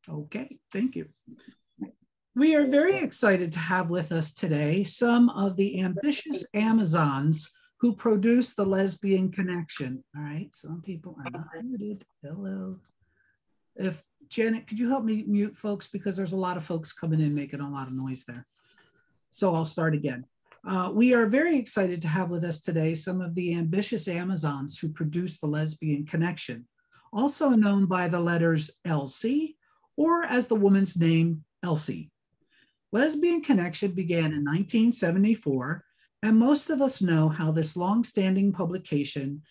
Okay, thank you. We are very excited to have with us today some of the ambitious Amazons who produce the Lesbian Connection. All right, some people are not muted. Hello. If Janet, could you help me mute folks, because there's a lot of folks coming in making a lot of noise there. So I'll start again. We are very excited to have with us today some of the ambitious Amazons who produce the Lesbian Connection, also known by the letters Elsie, or as the woman's name, Elsie. Lesbian Connection began in 1974, and most of us know how this long-standing publication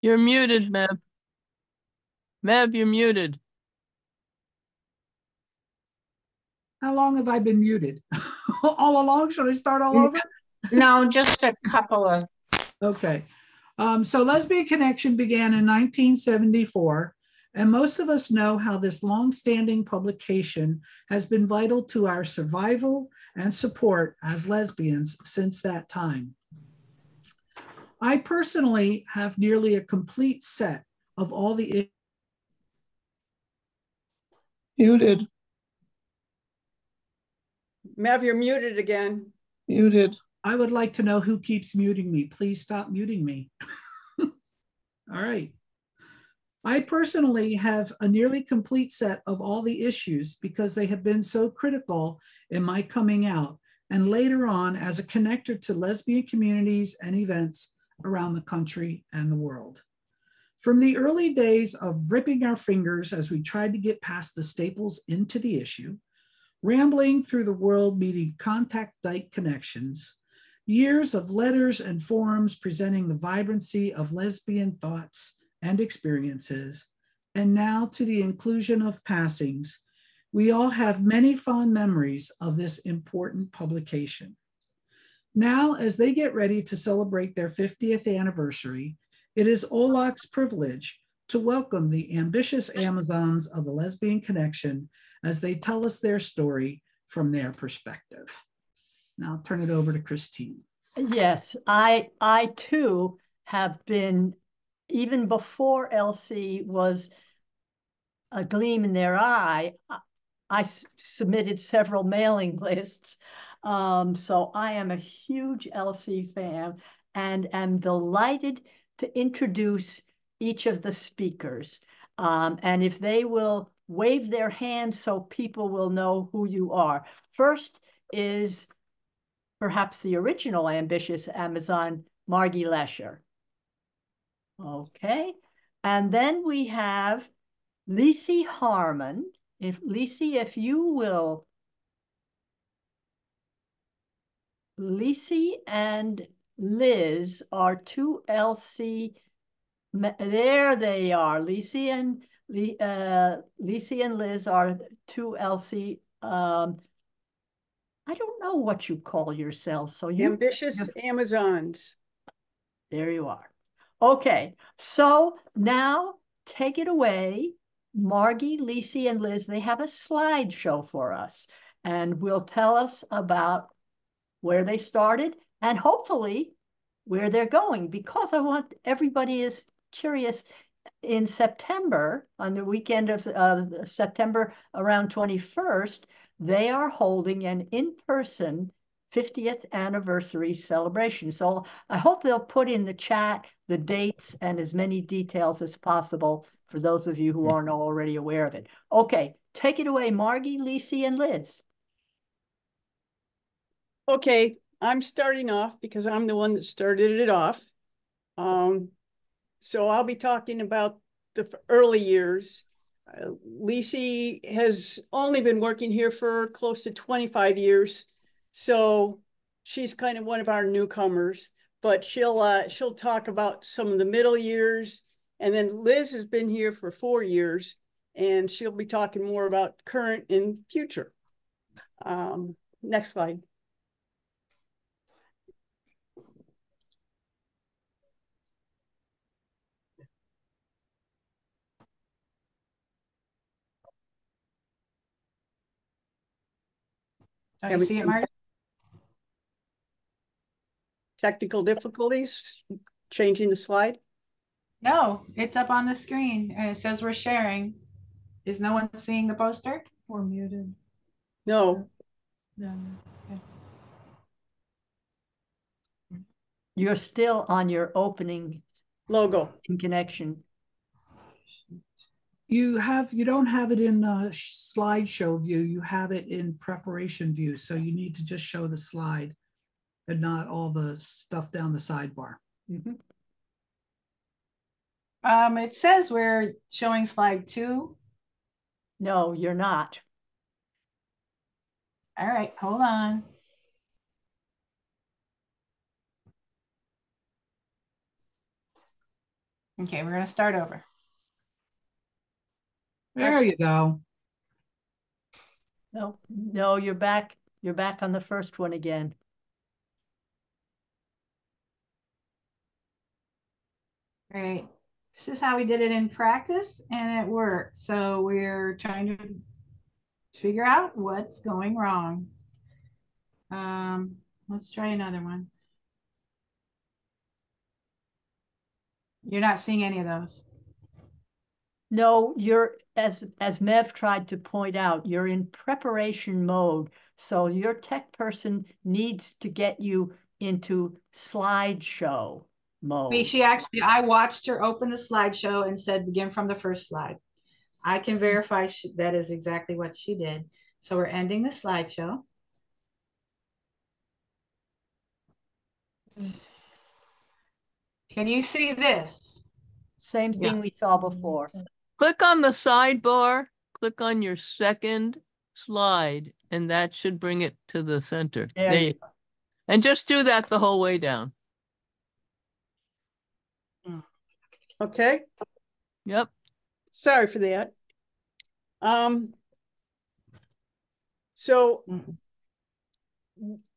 You're muted, Meb. Meb, you're muted. How long have I been muted? All along? Should I start all over? No, just a couple of. Okay. So Lesbian Connection began in 1974, and most of us know how this long-standing publication has been vital to our survival and support as lesbians since that time. I personally have nearly a complete set of all the Muted. Mav, you're muted again. Muted. I would like to know who keeps muting me. Please stop muting me. All right. I personally have a nearly complete set of all the issues because they have been so critical in my coming out and later on as a connector to lesbian communities and events around the country and the world. From the early days of ripping our fingers as we tried to get past the staples into the issue, rambling through the world meeting contact dike connections, years of letters and forums presenting the vibrancy of lesbian thoughts and experiences, and now to the inclusion of passings, we all have many fond memories of this important publication. Now, as they get ready to celebrate their 50th anniversary, it is Olak's privilege to welcome the ambitious Amazons of the Lesbian Connection as they tell us their story from their perspective. Now I'll turn it over to Christine. Yes, I too have been, even before Elsie was a gleam in their eye, I submitted several mailing lists. So I am a huge Elsie fan and am delighted to introduce each of the speakers. And if they will wave their hands so people will know who you are. First is perhaps the original ambitious Amazon, Margie Lesher. Okay, and then we have Leslie Harmon. Leslie, if you will. Leslie and Liz are two Elsie. There they are. Leslie and Liz are two Elsie. I don't know what you call yourselves. So you ambitious Amazons. There you are. Okay, so now take it away. Margie, Leslie, and Liz, they have a slideshow for us and will tell us about where they started and hopefully where they're going, because I want everybody is curious. In September, on the weekend of September around 21st, they are holding an in-person 50th anniversary celebration. So I hope they'll put in the chat the dates and as many details as possible for those of you who aren't already aware of it. Okay, take it away, Margie, Leslie, and Liz. Okay, I'm starting off because I'm the one that started it off. So I'll be talking about the early years. Leslie has only been working here for close to 25 years. So she's kind of one of our newcomers, but she'll talk about some of the middle years. And then Liz has been here for 4 years and she'll be talking more about current and future. Next slide. Can you see it, Marty? Technical difficulties. changing the slide? No, it's up on the screen and it says we're sharing. Is no one seeing the poster? Or muted. No. No. You're still on your opening Logo. in connection. You don't have it in slideshow view. You have it in preparation view. So you need to just show the slide and not all the stuff down the sidebar. Mhm. It says we're showing slide 2. No, you're not. All right, hold on. Okay, we're gonna start over. There you go. No, you're back. You're back on the first one again. All right, this is how we did it in practice and it worked. So we're trying to figure out what's going wrong. Let's try another one. You're not seeing any of those. No, you're, as Mev tried to point out, you're in preparation mode. So your tech person needs to get you into slideshow mode. I watched her open the slideshow and said, begin from the first slide. I can verify that is exactly what she did. So we're ending the slideshow. Can you see this? Same thing we saw before. Click on the sidebar, click on your second slide, and that should bring it to the center. There you go. And just do that the whole way down. Okay. Yep. Sorry for that. So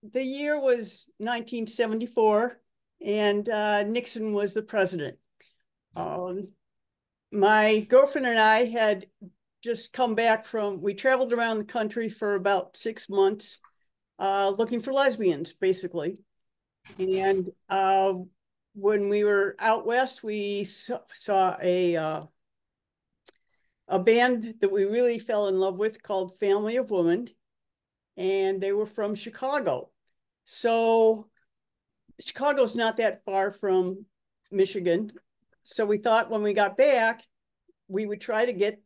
the year was 1974 and Nixon was the president. My girlfriend and I had just come back we traveled around the country for about 6 months looking for lesbians, basically. And when we were out west, we saw a band that we really fell in love with called Family of Women, and they were from Chicago. So Chicago's not that far from Michigan. So we thought when we got back, we would try to figure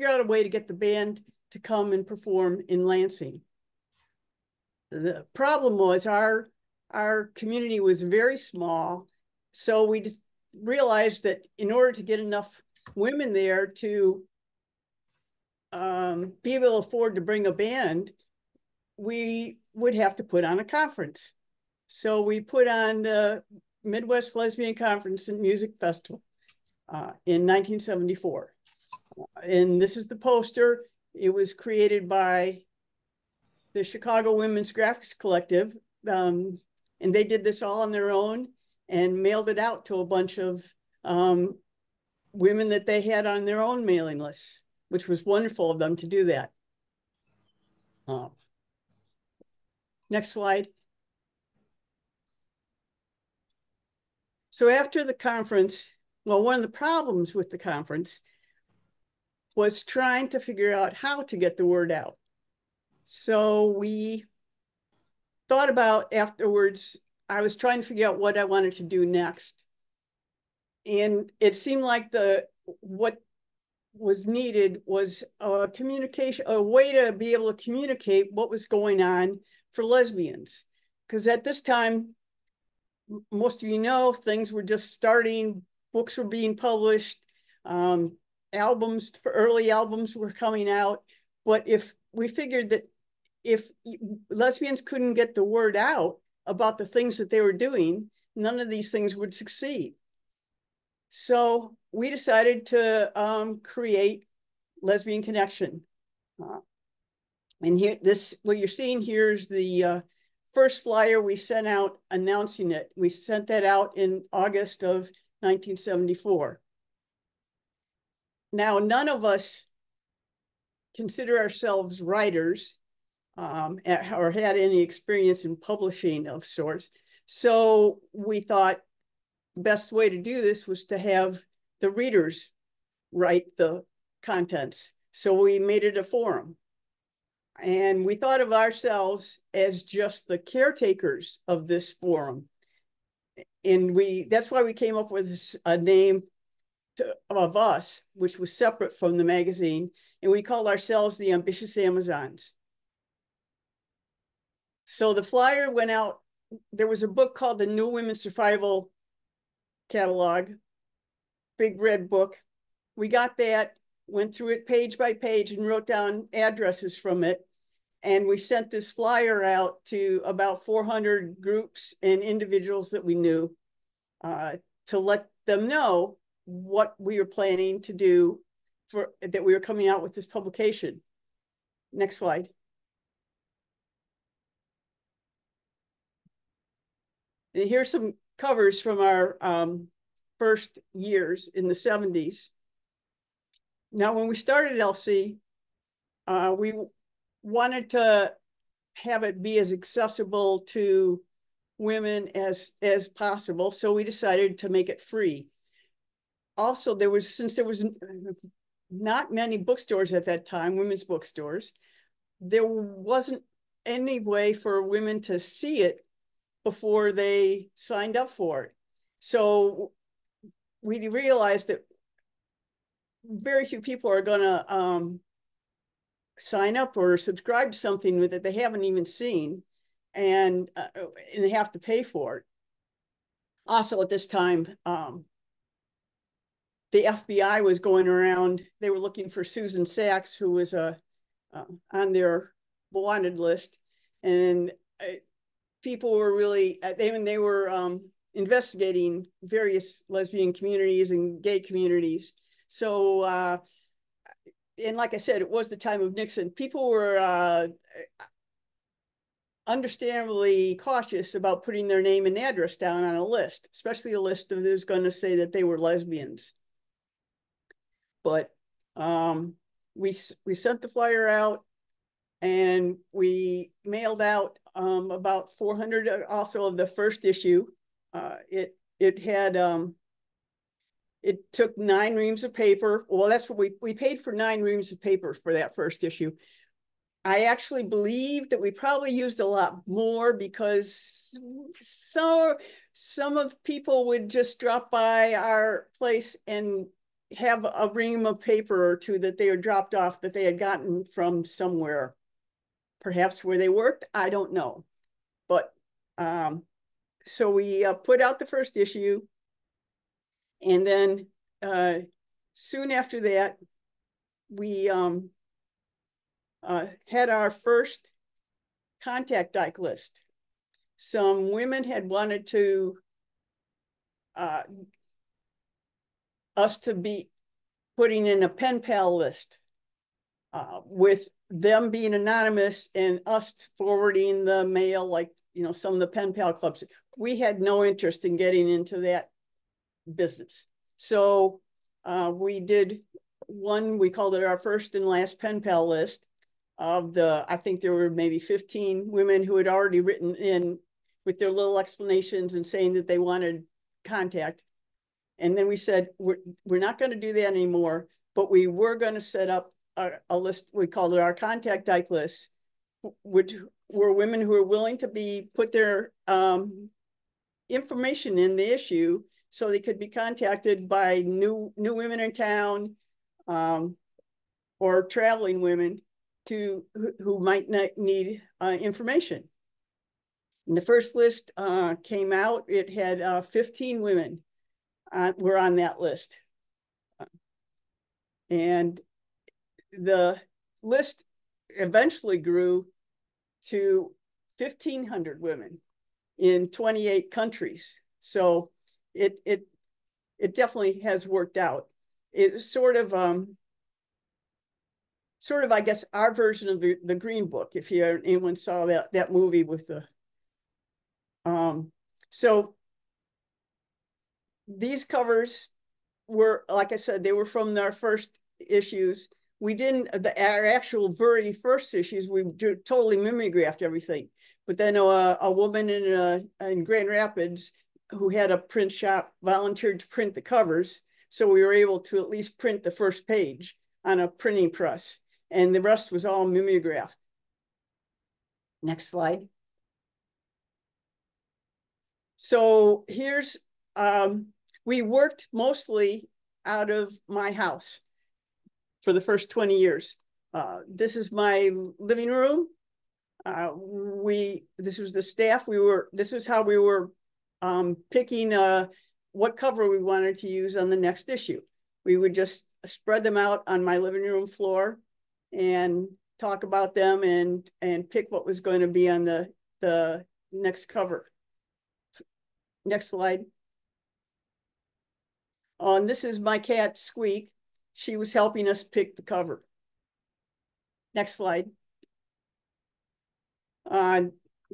out a way to get the band to come and perform in Lansing. The problem was our community was very small. So we just realized that in order to get enough women there to be able to afford to bring a band, we would have to put on a conference. So we put on the Midwest Lesbian Conference and Music Festival in 1974. And this is the poster. It was created by the Chicago Women's Graphics Collective. And they did this all on their own and mailed it out to a bunch of women that they had on their own mailing lists, which was wonderful of them to do that. Next slide. So after the conference, well, one of the problems with the conference was trying to figure out how to get the word out. So we thought about afterwards, I was trying to figure out what I wanted to do next. And it seemed like what was needed was a way to be able to communicate what was going on for lesbians. Because at this time, most of you know, things were just starting, books were being published, early albums were coming out. But if we figured that if lesbians couldn't get the word out about the things that they were doing, none of these things would succeed. So we decided to create Lesbian Connection. And here, what you're seeing here is the first flyer we sent out announcing it. We sent that out in August of 1974. Now, none of us consider ourselves writers or had any experience in publishing of sorts. So we thought the best way to do this was to have the readers write the contents. So we made it a forum. And we thought of ourselves as just the caretakers of this forum. And that's why we came up with a name of us, which was separate from the magazine. And we called ourselves the Ambitious Amazons. So the flyer went out. There was a book called the New Women's Survival Catalog, big red book. We got that, went through it page by page and wrote down addresses from it. And we sent this flyer out to about 400 groups and individuals that we knew to let them know what we were planning to do that we were coming out with this publication. Next slide. And here's some covers from our first years in the 70s. Now, when we started Elsie, we wanted to have it be as accessible to women as possible. So we decided to make it free. Also, since there was not many bookstores at that time, women's bookstores, there wasn't any way for women to see it before they signed up for it. So we realized that very few people are going to sign up or subscribe to something that they haven't even seen, and they have to pay for it. Also, at this time, the FBI was going around. They were looking for Susan Sachs, who was on their wanted list, and people were really they were investigating various lesbian communities and gay communities. So, and like I said, it was the time of Nixon. People were understandably cautious about putting their name and address down on a list, especially a list that was going to say that they were lesbians. But we sent the flyer out, and we mailed out about 400 also of the first issue. It had it took 9 reams of paper. Well, that's what we paid for 9 reams of paper for that first issue. I actually believe that we probably used a lot more, because some of people would just drop by our place and have a ream of paper or two that they were dropped off that they had gotten from somewhere, perhaps where they worked. I don't know. But so we put out the first issue. And then soon after that, we had our first contact dyke list. Some women had wanted to us to be putting in a pen pal list with them being anonymous and us forwarding the mail, like, you know, some of the pen pal clubs. We had no interest in getting into that business. So we did one, we called it our first and last pen pal list of I think there were maybe 15 women who had already written in with their little explanations and saying that they wanted contact. And then we said, we're not going to do that anymore, but we were going to set up a list. We called it our contact dyke list, which were women who were willing to put their information in the issue so they could be contacted by new women in town or traveling women who might not need information. And the first list came out. It had 15 women were on that list. And the list eventually grew to 1,500 women in 28 countries. So it definitely has worked out. It's sort of, I guess, our version of the Green Book, if anyone saw that movie with the, so these covers were, like I said, they were from our first issues. we didn't, our actual very first issues, we totally mimeographed everything. But then a woman in Grand Rapids who had a print shop volunteered to print the covers. So we were able to at least print the first page on a printing press, and the rest was all mimeographed. Next slide. So here's, we worked mostly out of my house for the first 20 years. This is my living room. This was the staff. This was how we were picking what cover we wanted to use on the next issue. We would just spread them out on my living room floor and talk about them and pick what was going to be on the next cover. Next slide. Oh, and this is my cat, Squeak. She was helping us pick the cover. Next slide.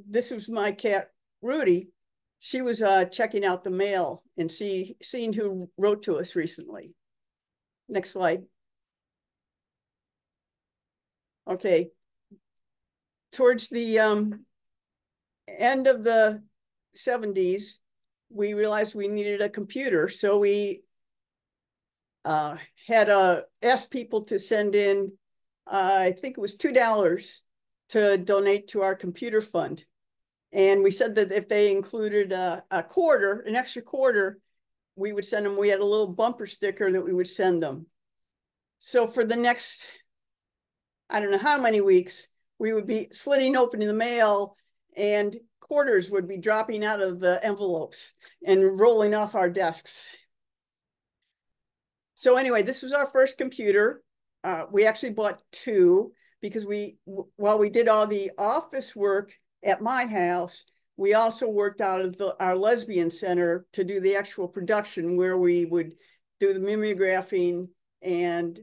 This was my cat, Rudy. She was checking out the mail and seeing who wrote to us recently. Next slide. Okay. Towards the end of the 70s, we realized we needed a computer. So we had asked people to send in, I think it was $2 to donate to our computer fund. And we said that if they included a quarter, an extra quarter, we would send them, we had a little bumper sticker that we would send them. So for the next, I don't know how many weeks, we would be slitting open in the mail and quarters would be dropping out of the envelopes and rolling off our desks. So anyway, this was our first computer. We actually bought two because while we did all the office work at my house, we also worked out of our Lesbian Center to do the actual production where we would do the mimeographing and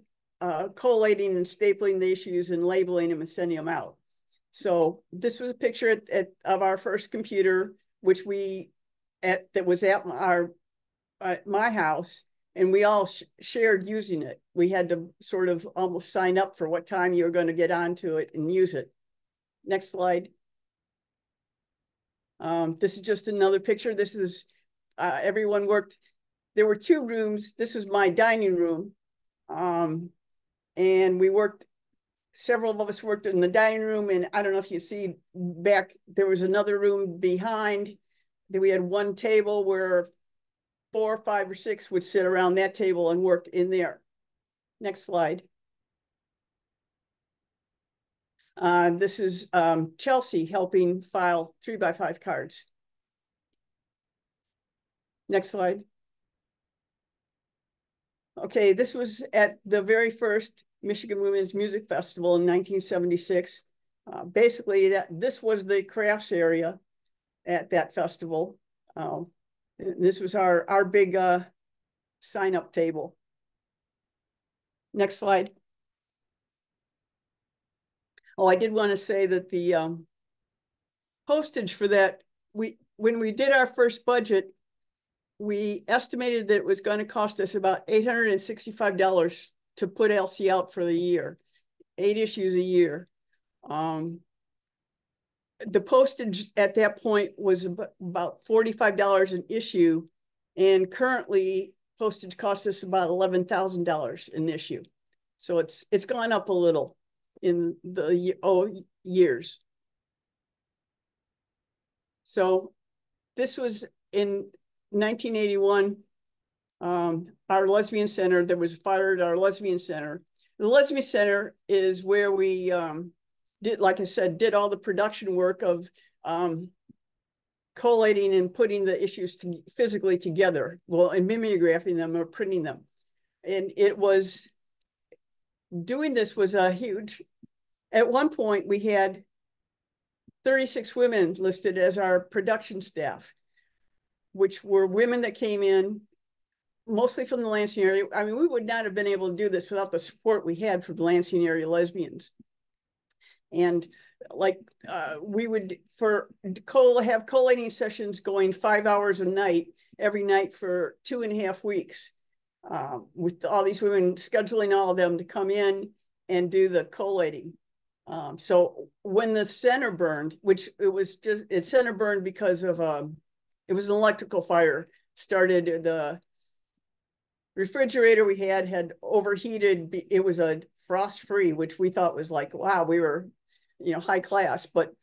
collating and stapling the issues and labeling them and sending them out. So this was a picture of our first computer, which that was at my house, and we all shared using it. We had to sort of almost sign up for what time you were going to get onto it and use it. Next slide. This is just another picture. This is everyone worked. There were two rooms. This was my dining room, and we worked. Several of us worked in the dining room, and I don't know if you see back, there was another room behind. We had one table where 4, 5, or 6 would sit around that table and work in there. Next slide. This is Chelsea helping file 3x5 cards. Next slide. Okay, this was at the very first Michigan Women's Music Festival in 1976. Basically, this was the crafts area at that festival. This was our big sign-up table. Next slide. Oh, I did want to say that the postage for that, when we did our first budget, we estimated that it was going to cost us about $865 to put Elsie out for the year, 8 issues a year. The postage at that point was about $45 an issue, and currently postage costs us about $11,000 an issue. So it's gone up a little in the years. So this was in 1981. Our Lesbian Center, there was a fire at our Lesbian Center. The Lesbian Center is where we did, like I said, did all the production work of collating and putting the issues physically together, well, and mimeographing them or printing them. And doing this was a huge, at one point we had 36 women listed as our production staff, which were women that came in mostly from the Lansing area. I mean, we would not have been able to do this without the support we had from the Lansing area lesbians. And like we would have collating sessions going 5 hours a night, every night for 2.5 weeks, with all these women, scheduling all of them to come in and do the collating. So when the center burned, which it center burned because of, it was an electrical fire, started the refrigerator we had overheated. It was a frost free, which we thought was like, wow, we were, high class, but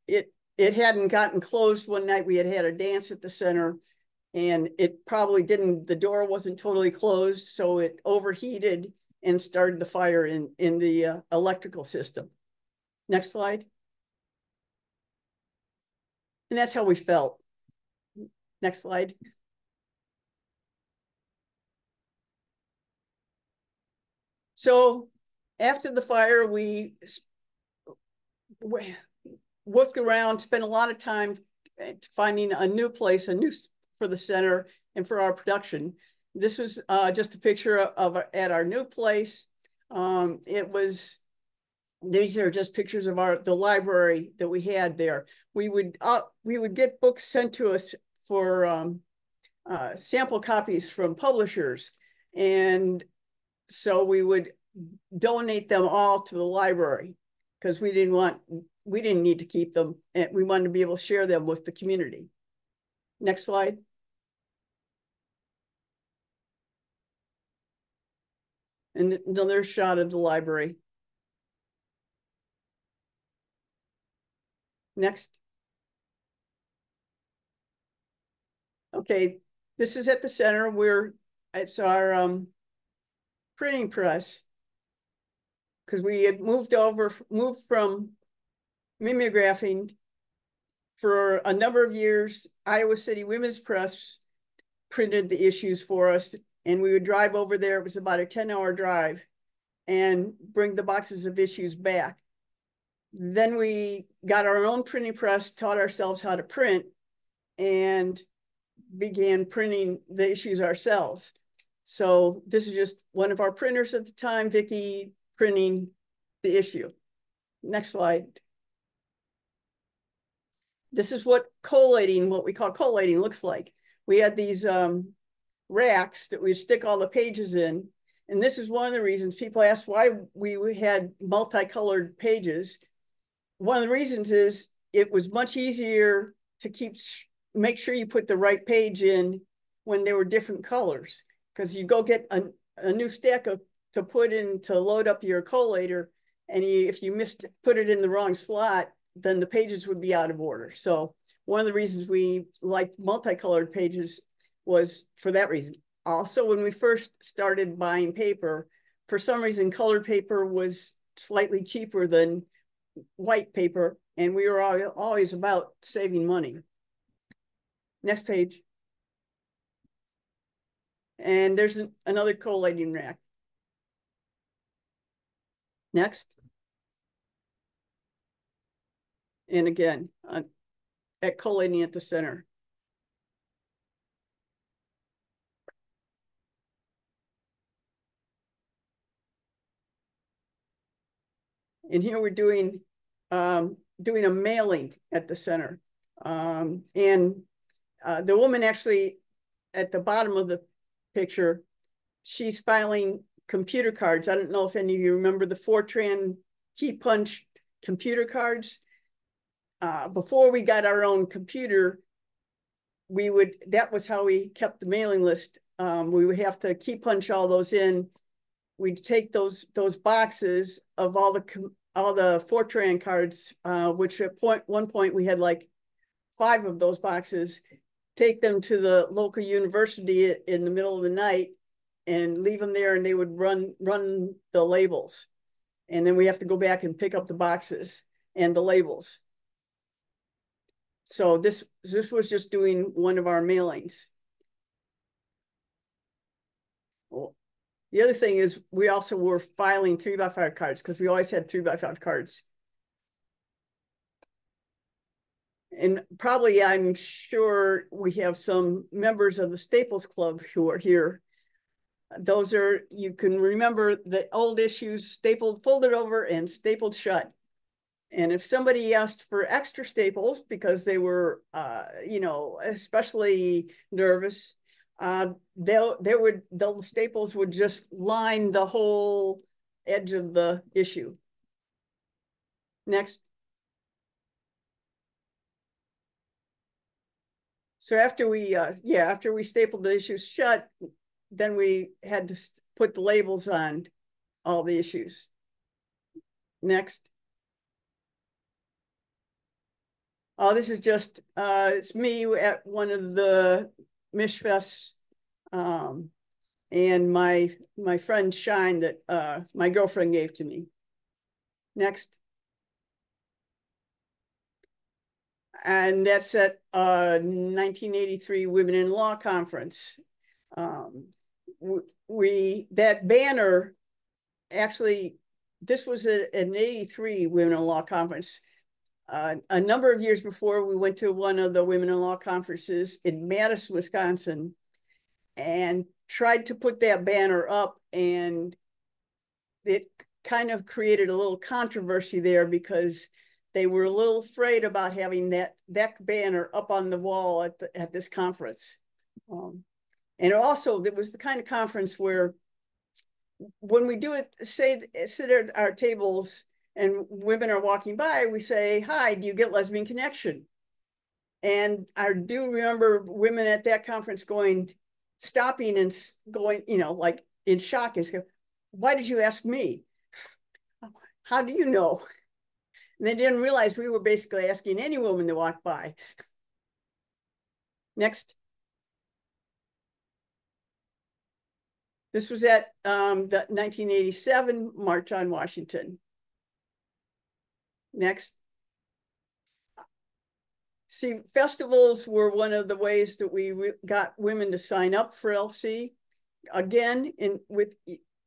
it hadn't gotten closed one night. We had a dance at the center, and it probably didn't, the door wasn't totally closed, so it overheated and started the fire in the electrical system. Next slide. And that's how we felt. Next slide. So after the fire, we worked around, spent a lot of time finding a new place, for the center and for our production. This was just a picture of at our new place. These are just pictures of the library that we had there. We would get books sent to us for sample copies from publishers, and so we would donate them all to the library because we didn't need to keep them, and we wanted to be able to share them with the community. Next slide. And another shot of the library. Next. Okay, this is at the center where it's our printing press, because we had moved from mimeographing for a number of years. Iowa City Women's Press printed the issues for us, and we would drive over there. It was about a 10-hour drive, and bring the boxes of issues back. Then we got our own printing press, taught ourselves how to print, and began printing the issues ourselves. So this is just one of our printers at the time, Vicki, printing the issue. Next slide. This is what we call collating looks like. We had these racks that we'd stick all the pages in. And this is one of the reasons people ask why we had multicolored pages. One of the reasons is it was much easier to make sure you put the right page in when they were different colors, because you go get a new stack to put in to load up your collator, and if you put it in the wrong slot, then the pages would be out of order. So one of the reasons we liked multicolored pages was for that reason. Also, when we first started buying paper, for some reason, colored paper was slightly cheaper than white paper, and we were always about saving money. Next page. And there's another collating rack. Next. And again, at collating at the center. And here we're doing a mailing at the center. The woman actually at the bottom of the picture, she's filing computer cards. I don't know if any of you remember the Fortran key punch computer cards. Before we got our own computer, that was how we kept the mailing list. We would have to key punch all those in. We'd take those boxes of all the Fortran cards, which at one point we had like 5 of those boxes, take them to the local university in the middle of the night and leave them there, and they would run the labels. And then we have to go back and pick up the boxes and the labels. So this was just doing one of our mailings. Well, the other thing is we also were filing 3x5 cards, because we always had 3x5 cards. And probably, I'm sure we have some members of the Staples Club who are here. Those are, you can remember the old issues stapled, folded over and stapled shut. And if somebody asked for extra staples because they were, especially nervous, those staples would just line the whole edge of the issue. Next. So after we, after we stapled the issues shut, then we had to put the labels on all the issues. Next. Oh, this is just, it's me at one of the Mishfests, and my friend Shine that my girlfriend gave to me. Next. And that's at 1983 Women in Law Conference. That banner, actually, this was an 83 Women in Law Conference. A number of years before, we went to one of the Women in Law conferences in Madison, Wisconsin, and tried to put that banner up, and it kind of created a little controversy there because they were a little afraid about having that banner up on the wall at this conference. And also, it was the kind of conference where when we do it, sit at our tables and women are walking by, we say, "Hi, do you get Lesbian Connection?" And I do remember women at that conference stopping and going, like in shock, is, "Why did you ask me? How do you know?" And they didn't realize we were basically asking any woman that walked by. Next. This was at the 1987 March on Washington. Next. See, festivals were one of the ways that we got women to sign up for LC. Again,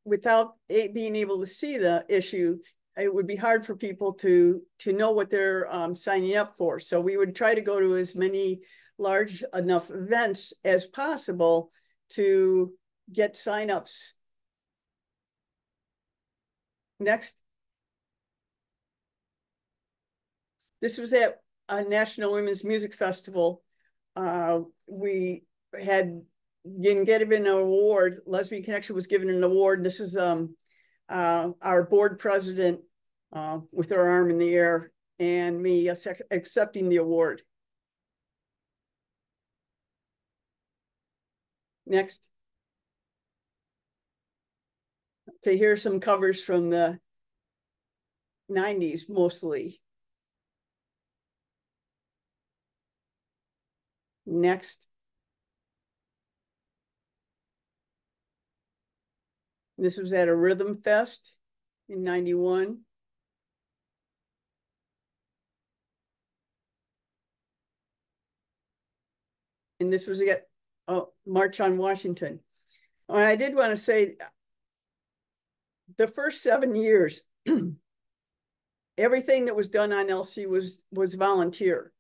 without being able to see the issue, it would be hard for people to know what they're signing up for. So we would try to go to as many large enough events as possible to get signups. Next. This was at a National Women's Music Festival. We didn't get an award. Lesbian Connection was given an award. This is our board president with her arm in the air and me accepting the award. Next. Okay, here are some covers from the 90s mostly. Next. This was at a Rhythm Fest in 91. And this was at March on Washington. And I did want to say, the first 7 years, everything that was done on LC was volunteer.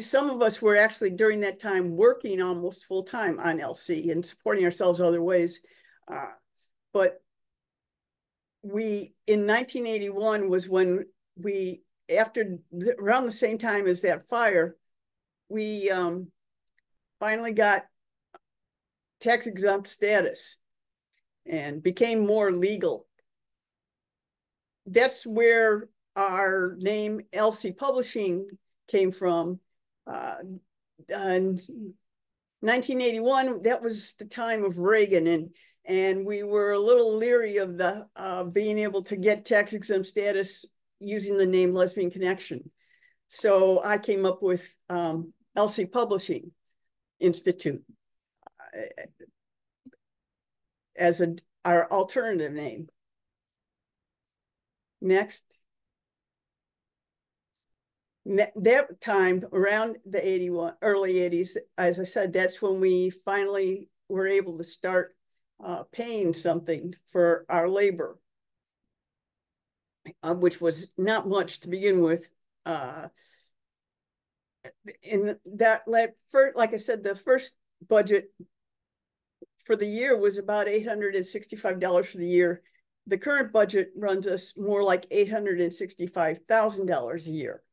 Some of us were actually during that time working almost full time on LC and supporting ourselves other ways. But in 1981 was when around the same time as that fire, we finally got tax exempt status and became more legal. That's where our name Elsie Publishing came from. In 1981, that was the time of Reagan, and we were a little leery of the being able to get tax exempt status using the name Lesbian Connection. So I came up with Elsie Publishing Institute as our alternative name. Next. That time, around the early 80s, as I said, that's when we finally were able to start paying something for our labor, which was not much to begin with. In that, like I said, the first budget for the year was about $865 for the year. The current budget runs us more like $865,000 a year.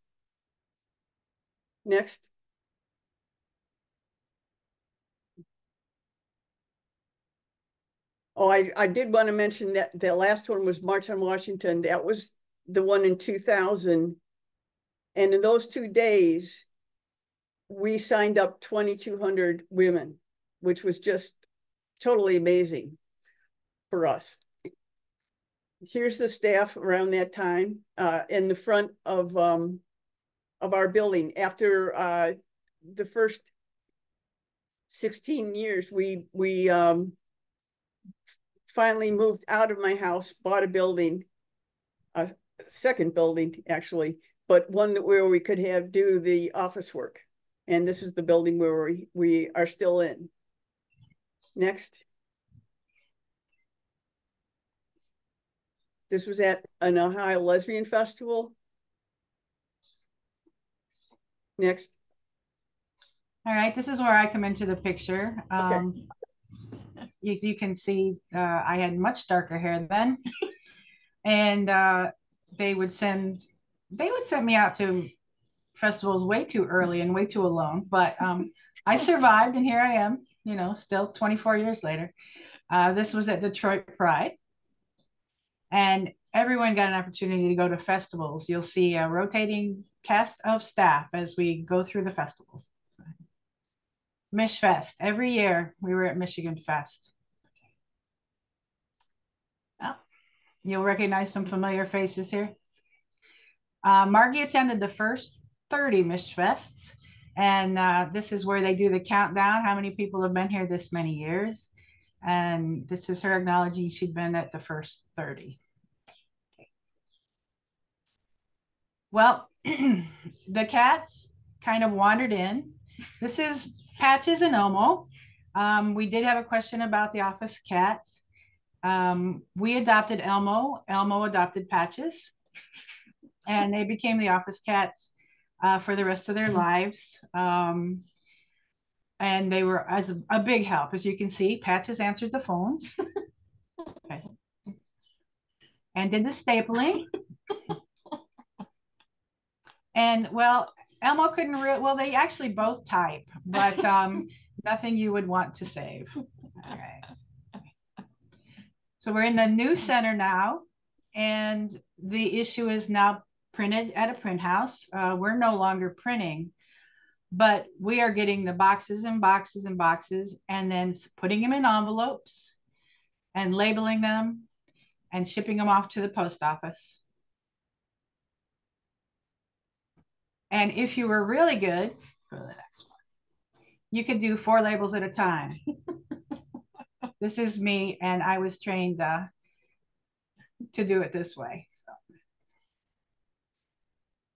Next. Oh, I did want to mention that the last one was March on Washington. That was the one in 2000. And in those 2 days, we signed up 2,200 women, which was just totally amazing for us. Here's the staff around that time in the front of our building. After the first 16 years, we finally moved out of my house, bought a building, a second building actually, but one where we could do the office work. And this is the building where we are still in. Next. This was at an Ohio Lesbian Festival. Next. All right, this is where I come into the picture. Okay. As you can see, I had much darker hair then. And they would send me out to festivals way too early and way too alone. But I survived, and here I am, you know, still 24 years later. This was at Detroit Pride. And everyone got an opportunity to go to festivals. You'll see a rotating cast of staff as we go through the festivals. Mich Fest. Every year we were at Michigan Fest. Oh, you'll recognize some familiar faces here. Margie attended the first 30 Mich Fests. And this is where they do the countdown. How many people have been here this many years? And this is her acknowledging she'd been at the first 30. Okay. Well, the cats kind of wandered in. This is Patches and Elmo. We did have a question about the office cats. We adopted Elmo. Elmo adopted Patches. And they became the office cats for the rest of their lives. And they were as a big help. As you can see, Patches answered the phones. Okay. And did the stapling. And well, Elmo couldn't well, they actually both type, but nothing you would want to save. All right. So we're in the new center now, and the issue is now printed at a print house. We're no longer printing, but we are getting the boxes and boxes and boxes, and then putting them in envelopes and labeling them and shipping them off to the post office. And if you were really good, go to the next one, you could do 4 labels at a time. This is me, and I was trained to do it this way. So.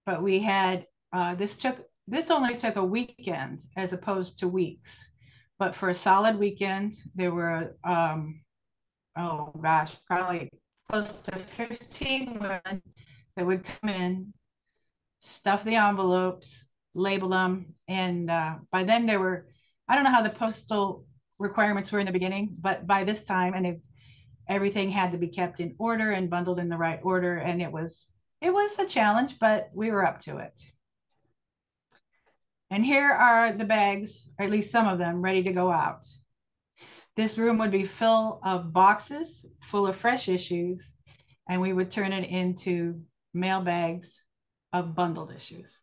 But we had, this only took a weekend as opposed to weeks. But for a solid weekend, there were, oh gosh, probably close to 15 women that would come in, stuff the envelopes, label them. And by then there were, I don't know how the postal requirements were in the beginning, but by this time, and everything had to be kept in order and bundled in the right order. And it was a challenge, but we were up to it. And here are the bags, or at least some of them, ready to go out. This room would be full of boxes, full of fresh issues, and we would turn it into mail bags of bundled issues.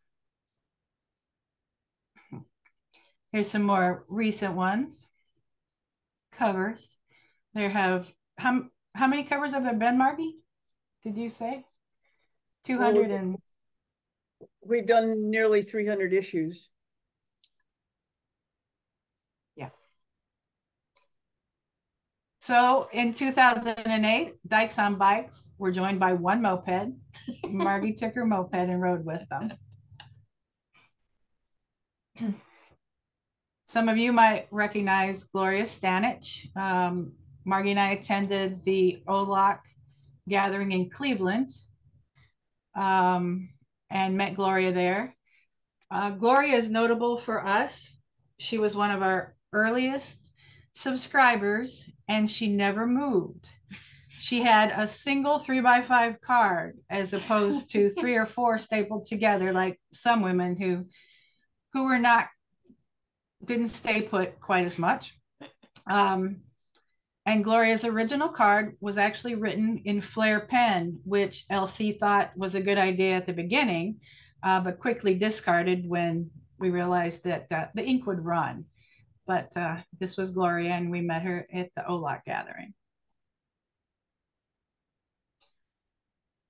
Here's some more recent ones. Covers. There have, how many covers have there been, Margie? Did you say? 200 well, and... We've done nearly 300 issues. Yeah. So in 2008, Dykes on Bikes were joined by 1 moped. Margie took her moped and rode with them. Some of you might recognize Gloria Stanich. Margie and I attended the OLOC gathering in Cleveland and met Gloria there. Gloria is notable for us. She was one of our earliest subscribers, and she never moved. She had a single 3x5 card as opposed to 3 or 4 stapled together, like some women who didn't stay put quite as much. And Gloria's original card was actually written in Flair pen, which Elsie thought was a good idea at the beginning, but quickly discarded when we realized that the ink would run. But this was Gloria, and we met her at the OLOC gathering.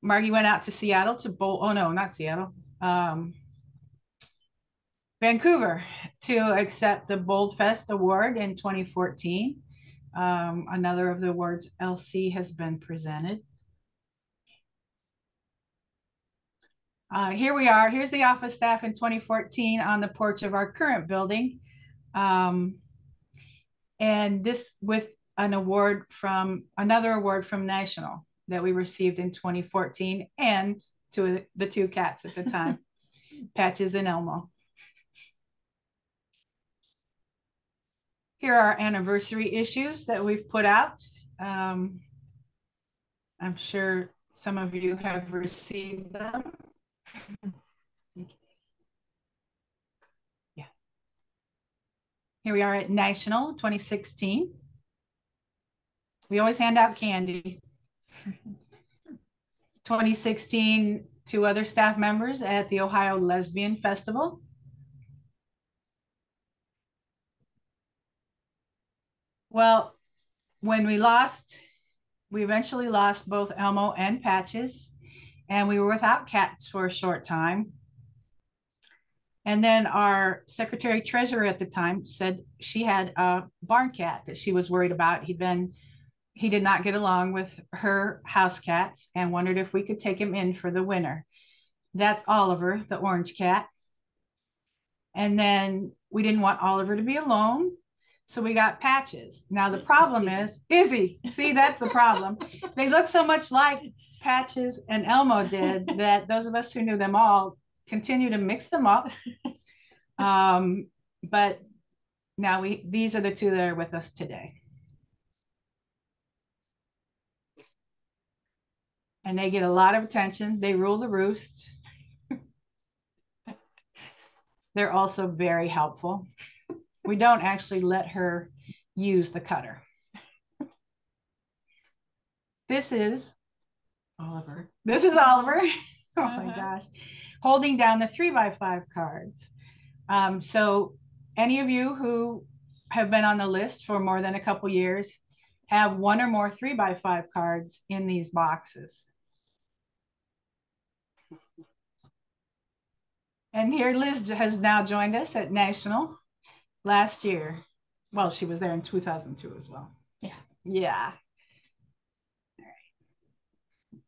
Margie went out to Seattle to oh no, not Seattle, Vancouver, to accept the Bold Fest Award in 2014. Another of the awards Elsie has been presented. Here we are. Here's the office staff in 2014 on the porch of our current building. And this with an award from another award from National that we received in 2014, and to the two cats at the time, Patches and Elmo. Here are our anniversary issues that we've put out. I'm sure some of you have received them. Yeah. Here we are at National 2016. We always hand out candy. 2016, 2 other staff members at the Ohio Lesbian Festival. Well, when we eventually lost both Elmo and Patches, and we were without cats for a short time. And then our secretary treasurer at the time said she had a barn cat that she was worried about. He did not get along with her house cats and wondered if we could take him in for the winter. That's Oliver, the orange cat. And then we didn't want Oliver to be alone, so we got Patches. Now the problem is Izzy. See, that's the problem. They look so much like Patches and Elmo did that those of us who knew them all continue to mix them up. But now these are the 2 that are with us today. And they get a lot of attention. They rule the roost. They're also very helpful. We don't actually let her use the cutter. This is Oliver. This is Oliver. Oh my gosh. Holding down the 3x5 cards. So any of you who have been on the list for more than a couple years have 1 or more 3x5 cards in these boxes. And here Liz has now joined us at National last year. Well, she was there in 2002 as well. Yeah. Yeah. All right.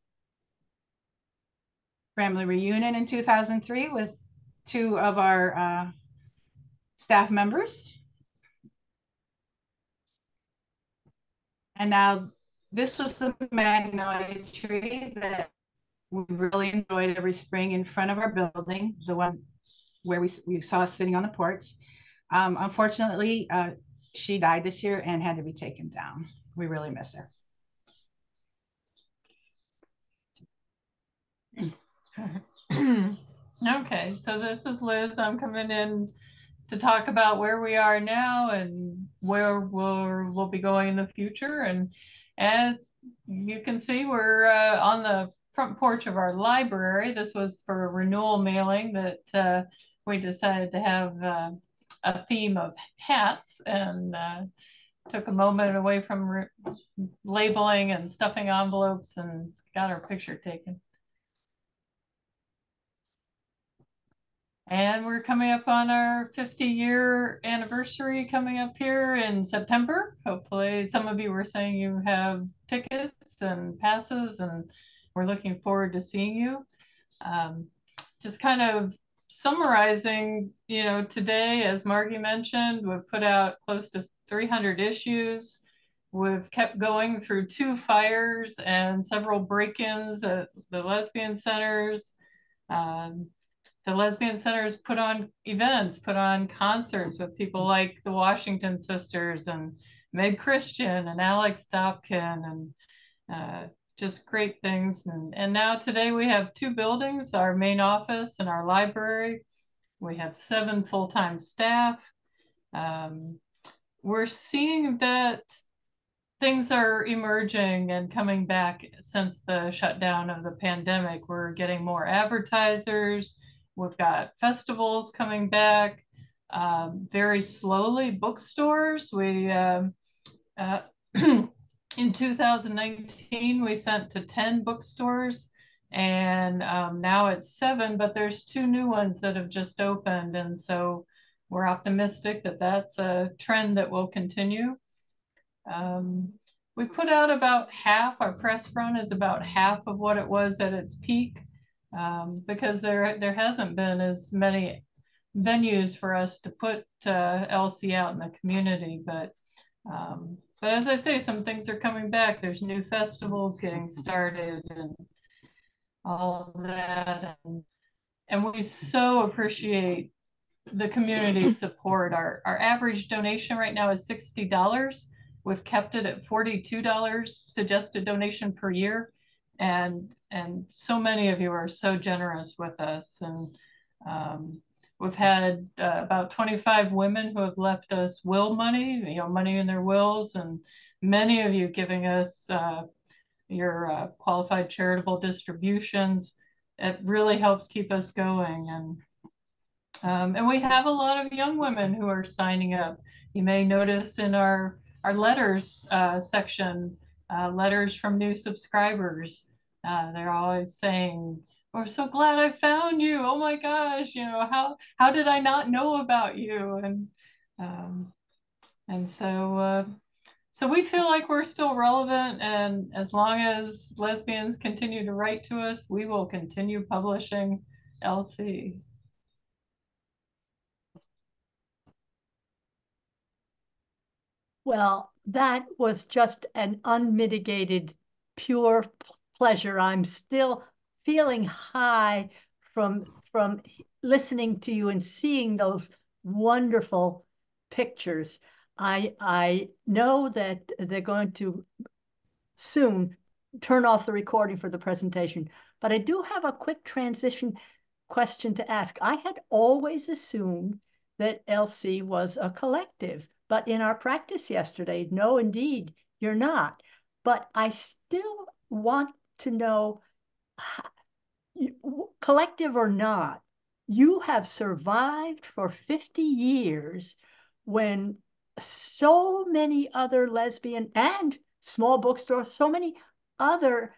Family reunion in 2003 with 2 of our staff members. And now this was the magnolia tree that we really enjoyed every spring in front of our building, the one where we saw us sitting on the porch. Unfortunately, she died this year and had to be taken down. We really miss her. Okay, so this is Liz. I'm coming in to talk about where we are now and where we'll be going in the future. And you can see we're on the front porch of our library. This was for a renewal mailing that we decided to have a theme of hats, and took a moment away from labeling and stuffing envelopes and got our picture taken. And we're coming up on our 50-year anniversary coming up here in September. Hopefully some of you were saying you have tickets and passes, and we're looking forward to seeing you. Just kind of summarizing, today, as Margie mentioned, we've put out close to 300 issues. We've kept going through 2 fires and several break-ins at the lesbian centers. The lesbian centers put on events, put on concerts with people like the Washington Sisters and Meg Christian and Alex Dobkin, and just great things. And now today we have 2 buildings, our main office and our library. We have 7 full-time staff. We're seeing that things are emerging and coming back since the shutdown of the pandemic. We're getting more advertisers. We've got festivals coming back. Very slowly, bookstores. We in 2019 we sent to 10 bookstores, and now it's 7. But there's 2 new ones that have just opened, and so we're optimistic that that's a trend that will continue. We put out about half. Our press run is about half of what it was at its peak, because there hasn't been as many venues for us to put Elsie out in the community. But as I say, some things are coming back. There's new festivals getting started and all that, and we so appreciate the community support. Our average donation right now is $60. We've kept it at $42 suggested donation per year, and so many of you are so generous with us. And we've had about 25 women who have left us will money, money in their wills, and many of you giving us your qualified charitable distributions. It really helps keep us going. And we have a lot of young women who are signing up. You may notice in our letters section, letters from new subscribers. They're always saying, "We're so glad I found you. Oh my gosh, how did I not know about you?" And so we feel like we're still relevant, and as long as lesbians continue to write to us, we will continue publishing Elsie. Well, that was just an unmitigated, pure pleasure. I'm still feeling high from listening to you and seeing those wonderful pictures. I know that they're going to soon turn off the recording for the presentation, but I do have a quick transition question to ask. I had always assumed that Elsie was a collective, but in our practice yesterday, no, indeed, you're not. But I still want to know, collective or not, you have survived for 50 years when so many other lesbian and small bookstores, so many other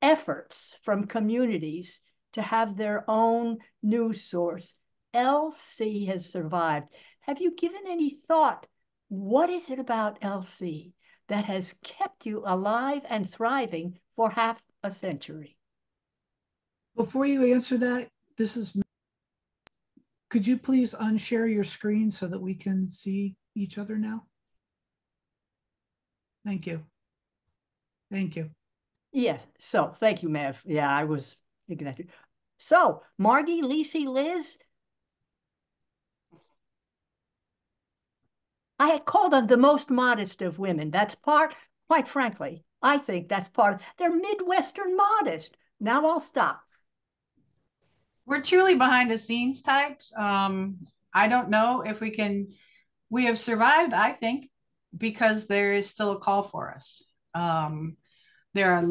efforts from communities to have their own news source. Elsie has survived. Have you given any thought? What is it about Elsie that has kept you alive and thriving for half a century? Before you answer that, could you please unshare your screen so that we can see each other now? Thank you. Thank you. Yes, so thank you, Mav. Yeah, I was thinking that too. So, Margie, Lisi, Liz, I had called them the most modest of women. That's quite frankly, I think that's they're Midwestern modest. Now I'll stop. We're truly behind the scenes types. I don't know if we have survived, I think, because there is still a call for us. There are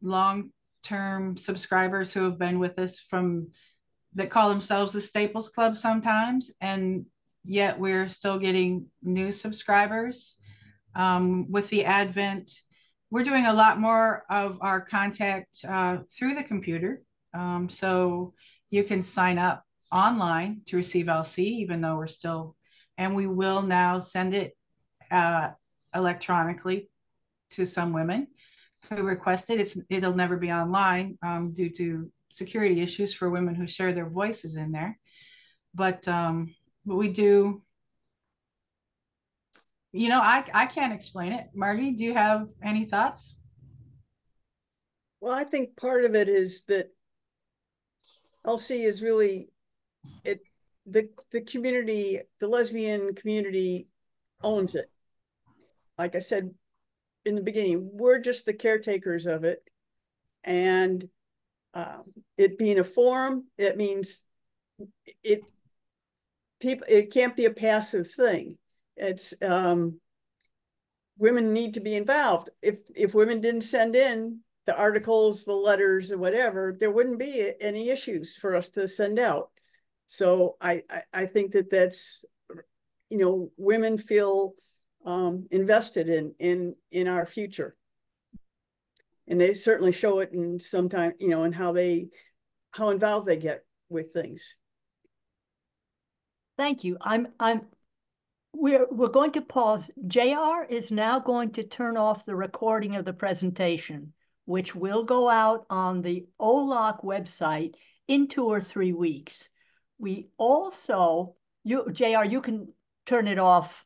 long-term subscribers who have been with us that call themselves the Staples Club sometimes, and yet we're still getting new subscribers. With the advent, we're doing a lot more of our contact through the computer. So you can sign up online to receive LC, even though and we will now send it electronically to some women who request it. It'll never be online due to security issues for women who share their voices in there. But we do, I can't explain it. Margie, do you have any thoughts? Well, I think part of it is that Elsie is really the community, the lesbian community owns it. Like I said in the beginning, we're just the caretakers of it. And it being a forum, it means it can't be a passive thing. It's women need to be involved. If women didn't send in the articles, the letters, or whatever, there wouldn't be any issues for us to send out. So I think that that's, you know, women feel invested in our future. And they certainly show it in sometimes, you know, in how involved they get with things. Thank you. We're going to pause. JR is now going to turn off the recording of the presentation, which will go out on the OLOC website in 2 or 3 weeks. We also, JR, you can turn it off